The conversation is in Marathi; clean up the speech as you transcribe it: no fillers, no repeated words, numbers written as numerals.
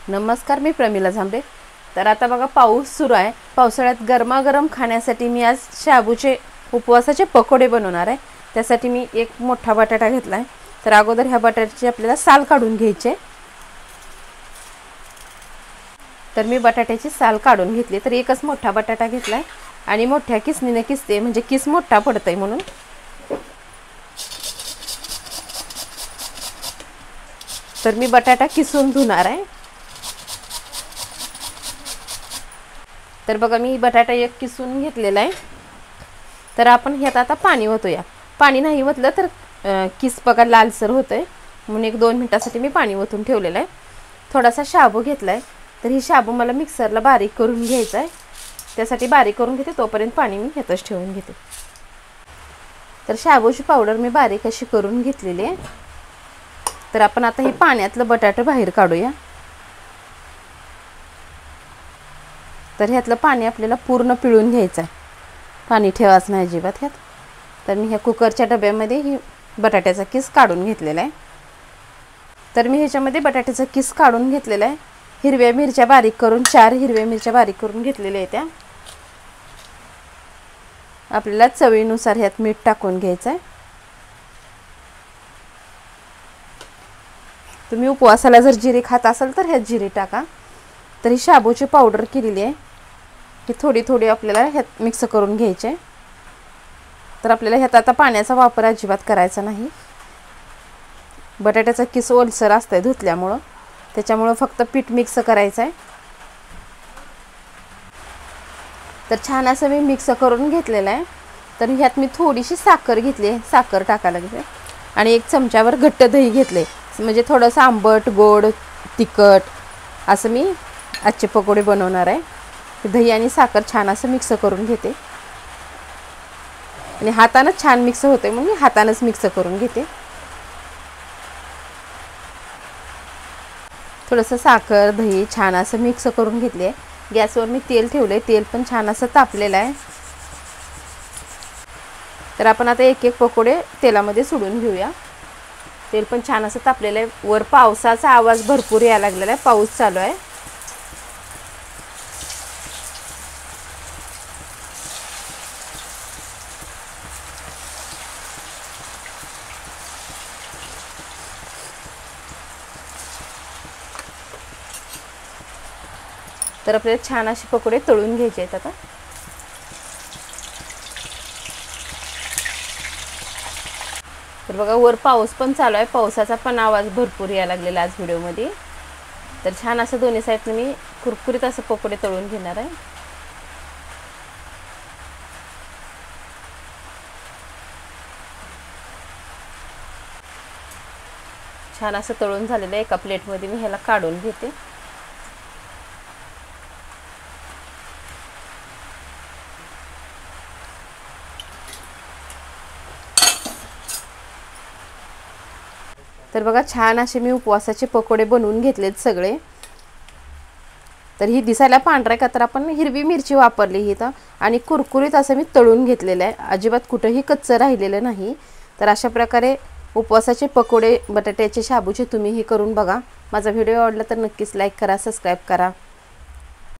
नमस्कार, मी प्रमिला झांबरे। तर आता बघा पाऊस सुरू आहे। पावसाळ्यात गरमागरम खाण्यासाठी मी आज शाबूचे उपवासाचे पकोडे बनवणार आहे। त्यासाठी मी एक मोठा बटाटा घेतलाय। तर अगोदर ह्या बटाट्याची आपल्याला साल काढून घ्यायची। तर मी बटाट्याची साल काढून घेतली। तर एकच मोठा बटाटा घेतलाय आणि मोठ्या किसणीने किसते, म्हणजे किस मोठा पडतय म्हणून। तर मी बटाटा किसून धुणार आहे। तर बघा मी बटाटा एक किसून घेतलेला आहे। तर आपण ह्यात आता पाणी ओतूया। पाणी नाही ओतलं तर किस बघा लालसर होतंय, म्हणून 1-2 मिनिटासाठी मी पाणी ओतून ठेवलेलं आहे। थोडासा शाबू घेतलाय। तर ही शाबू मला मिक्सरला बारीक करून घ्यायचा आहे। त्यासाठी बारीक करून घेते, तोपर्यंत पाणी मी ह्यातच ठेवून घेते। तर शाबूची पावडर मी बारीक अशी करून घेतलेली आहे। तर आपण आता हे पाण्यातलं बटाटे बाहेर काढूया। तर ह्यातलं पाणी आपल्याला पूर्ण पिळून घ्यायचं आहे, पाणी ठेवायचं नाही अजिबात ह्यात। तर मी ह्या कुकरच्या डब्यामध्ये ही बटाट्याचा किस काढून घेतलेला आहे। तर मी ह्याच्यामध्ये बटाट्याचा किस काढून घेतलेला आहे। हिरव्या मिरच्या बारीक करून 4 हिरव्या मिरच्या बारीक करून घेतलेल्या आहेत। त्या आपल्याला चवीनुसार ह्यात मीठ टाकून घ्यायचं आहे। तुम्ही उपवासाला जर जिरे खात असाल तर ह्यात जिरे टाका। तर ही शाबूची पावडर केलेली आहे, ही थोडी थोडी आपल्याला ह्यात मिक्स करून घ्यायचे। तर आपल्याला ह्यात आता पाण्याचा वापर अजिबात करायचा नाही। बटाट्याचा किस ओलसर असतंय धुतल्यामुळं, त्याच्यामुळं फक्त पीठ मिक्स करायचं आहे। तर छान असं मी मिक्स करून घेतलेलं आहे। तर ह्यात मी थोडीशी साखर घेतली, साखर टाकायला घेतली आणि 1 चमचावर घट्ट दही घेतले, म्हणजे थोडंसं आंबट गोड तिखट असं मी आजचे पकोडे बनवणार आहे। दही आणि साखर छान असं मिक्स करून घेते आणि हाताने छान मिक्स होते, म्हणून मी हातानेच मिक्स करून घेते। थोडंसं साखर दही छान असं मिक्स करून घेतले। गॅसवर मी तेल ठेवले, तेल पण छान असं तापलेलं आहे। तर आपण आता एक एक पकोडे तेलामध्ये सोडून घेऊया। तेल पण छान असं तापलेलं आहे। वर पावसाचा आवाज भरपूर यायला लागलेला आहे, पाऊस चालू आहे। तर आपल्याला छान असे पकोडे तळून घ्यायचे आहेत आता। तर बघा वर पाऊस पण चालू आहे, पावसाचा पण आवाज भरपूर यायला लागलेला आज व्हिडिओमध्ये। तर छान असं दोन्ही साईडने मी कुरकुरीत असं पकोडे तळून घेणार आहे। छान असं तळून झालेलं आहे। एका प्लेटमध्ये मी ह्याला काढून घेते। तर बघा छान असे मी उपवासाचे पकोडे बनवून घेतलेत सगळे। तर ही दिसायला पांढरा का, तर आपण हिरवी मिरची वापरली ही तर, आणि कुरकुरीत असं मी तळून घेतलेलं आहे, अजिबात कुठेही कच्चं राहिलेलं नाही। तर अशा प्रकारे उपवासाचे पकोडे बटाट्याचे शाबूचे तुम्हीही करून बघा। माझा व्हिडिओ आवडला तर नक्कीच लाईक करा, सबस्क्राईब करा।